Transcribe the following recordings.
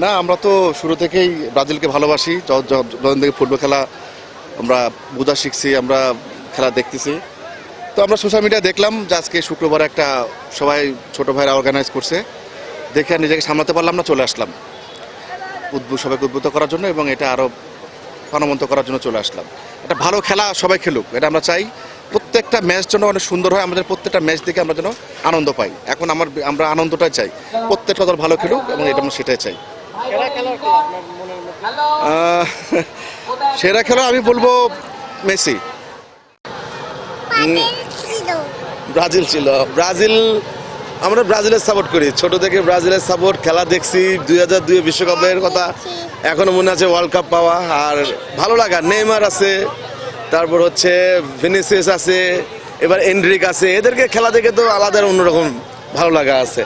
না, আমরা তো শুরু থেকেই ব্রাজিলকে ভালোবাসি। যখন থেকে ফুটবল খেলা আমরা বোঝা শিখছি, আমরা খেলা দেখতেছি। তো আমরা সোশ্যাল মিডিয়ায় দেখলাম যে আজকে শুক্রবার একটা সবাই ছোট ভাইরা অর্গানাইজ করছে, দেখে নিজেকে সামলাতে পারলাম না, চলে আসলাম সবাইকে উদ্বুদ্ধ করার জন্য এবং এটা আরও প্রাণবন্ত করার জন্য চলে আসলাম। একটা ভালো খেলা সবাই খেলুক, এটা আমরা চাই। প্রত্যেকটা ম্যাচ যেন অনেক সুন্দর হয়, আমাদের প্রত্যেকটা ম্যাচ দেখে আমরা যেন আনন্দ পাই। এখন আমরা আনন্দটাই চাই, প্রত্যেকটা দল ভালো খেলুক এবং এটা আমরা সেটাই চাই। সেরা খেলা আমি বলবো মেসি। ব্রাজিল ছিল। আমরা ব্রাজিলের সাপোর্ট করি, ছোট থেকে ব্রাজিলের সাপোর্ট। খেলা দেখছি 2002 বিশ্বকাপের কথা এখনো মনে আছে, ওয়ার্ল্ড কাপ পাওয়া। আর ভালো লাগা, নেইমার আছে, তারপর হচ্ছে ভিনিসিয়াস আছে, এবার এন্ড্রিক আছে। এদেরকে খেলা দেখে তো আলাদা অন্যরকম ভালো লাগা আছে।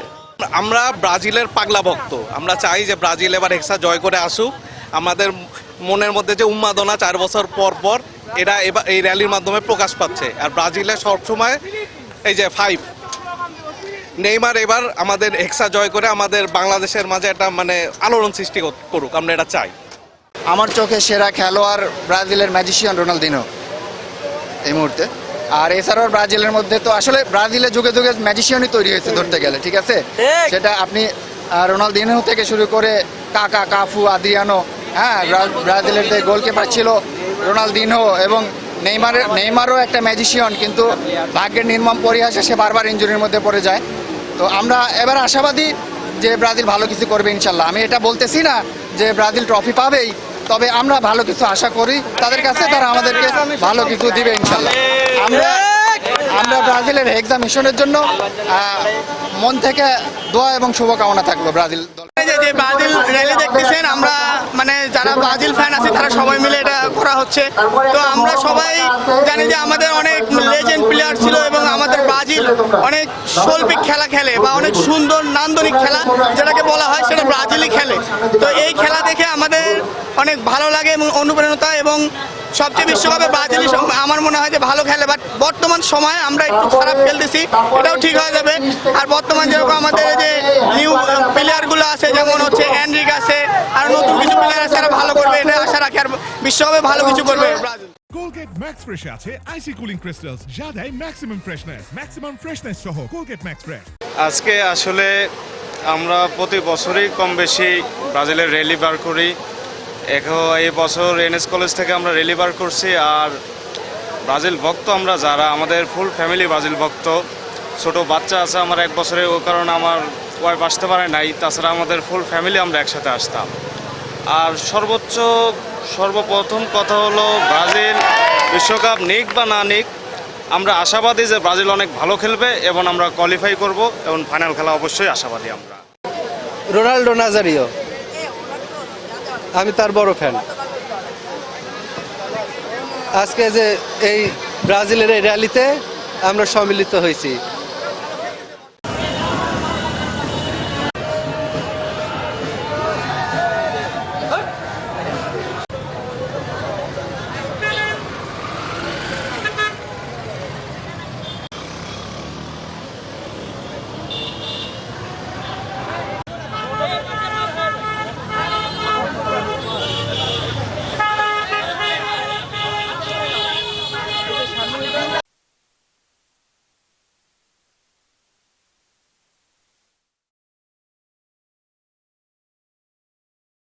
আমরা ব্রাজিলের পাগলা ভক্ত। আমরা চাই যে ব্রাজিল এবার হেক্সা জয় করে আসুক। আমাদের মনের মধ্যে যে উন্মাদনা 4 বছর পর এরা এবার এই র্যালির মাধ্যমে প্রকাশ পাচ্ছে। আর ব্রাজিলের সবসময় এই যে 5 নেইমার এবার আমাদের হেক্সা জয় করে আমাদের বাংলাদেশের মাঝে একটা আলোড়ন সৃষ্টি করুক, আমরা এটা চাই। আমার চোখে সেরা খেলোয়াড় ব্রাজিলের ম্যাজিশিয়ান রোনালদিনো এই মুহূর্তে। আর এছাড়াও ব্রাজিলের মধ্যে তো আসলে ব্রাজিলের যুগে যুগে ম্যাজিশিয়ানই তৈরি হয়েছে ধরতে গেলে, ঠিক আছে। সেটা আপনি রোনালদিনো থেকে শুরু করে কাকা, কাফু, আদ্রিয়ানো, হ্যাঁ, ব্রাজিলের যে গোলকিপার ছিল রোনালদিনো, এবং নেইমারও একটা ম্যাজিশিয়ান, কিন্তু ভাগ্যের নির্মম পরিহাসে সে বারবার ইনজুরির মধ্যে পড়ে যায়। তো আমরা এবার আশাবাদী যে ব্রাজিল ভালো কিছু করবে ইনশাল্লাহ। আমি এটা বলতেছি না যে ব্রাজিল ট্রফি পাবেই, তবে আমরা ভালো কিছু আশা করি তাদের কাছে, তারা আমাদেরকে ভালো কিছু দিবে ইনশাল্লাহ। আমরা ব্রাজিলের হেক্সা মিশনের জন্য মন থেকে দোয়া এবং শুভকামনা থাকলো ব্রাজিল দল। যে ব্রাজিল র্যালি দেখতেছেন, আমরা যারা ব্রাজিল ফ্যান আছে তারা সবাই মিলে এটা করা হচ্ছে। তো আমরা সবাই জানি যে আমাদের অনেক লেজেন্ড প্লেয়ার ছিল এবং আমাদের ব্রাজিল অনেক শৈল্পিক খেলা খেলে বা অনেক সুন্দর নান্দনিক খেলা যেটাকে বলা হয় সেটা ব্রাজিলই খেলে। তো এই খেলা দেখে আমাদের অনেক ভালো লাগে এবং অনুপ্রেরণা, এবং সবচেয়ে বিশ্বকাপে ব্রাজিলই আমার মনে হয় যে ভালো খেলে। বাট বর্তমান সময়ে আমরা একটু খারাপ খেলতেছি, এটাও ঠিক হয়ে যাবে। আর বর্তমান যেরকম আমাদের যে নিউ প্লেয়ারগুলো আছে, যেমন হচ্ছে এনরিক আছে, আর নতুন কিছু প্লেয়ার আছে, তারা ভালো করবে, এটা আশা রাখি। আর বিশ্বকাপে ভালো কিছু করবে ব্রাজিল। Colgate Max Fresh আছে আইসি কুলিং ক্রিস্টালস, যা দেয় ম্যাক্সিমাম ফ্রেশনেস সহ Colgate Max Fresh। আজকে আসলে আমরা প্রতি বছরই কম বেশি ব্রাজিলের র্যালি বার করি। এই বছর এনএস কলেজ থেকে আমরা র্যালি বার করছি। আর ব্রাজিল ভক্ত আমরা যারা, আমাদের ফুল ফ্যামিলি ব্রাজিল ভক্ত। ছোট বাচ্চা আছে আমার 1 বছরে, ও কারণে আমার ওয়াইফ আসতে পারে নাই। তাছাড়া আমাদের ফুল ফ্যামিলি আমরা একসাথে আসতাম। আর সর্বপ্রথম কথা হলো, ব্রাজিল বিশ্বকাপ নিক বা না নিক, আমরা আশাবাদী যে ব্রাজিল অনেক ভালো খেলবে এবং আমরা কোয়ালিফাই করব এবং ফাইনাল খেলা অবশ্যই আশাবাদী আমরা। রোনাল্ডো নাজারিও, আমি তার বড় ফ্যান। আজকে যে এই ব্রাজিলের এই র্যালিতে আমরা সম্মিলিত হয়েছি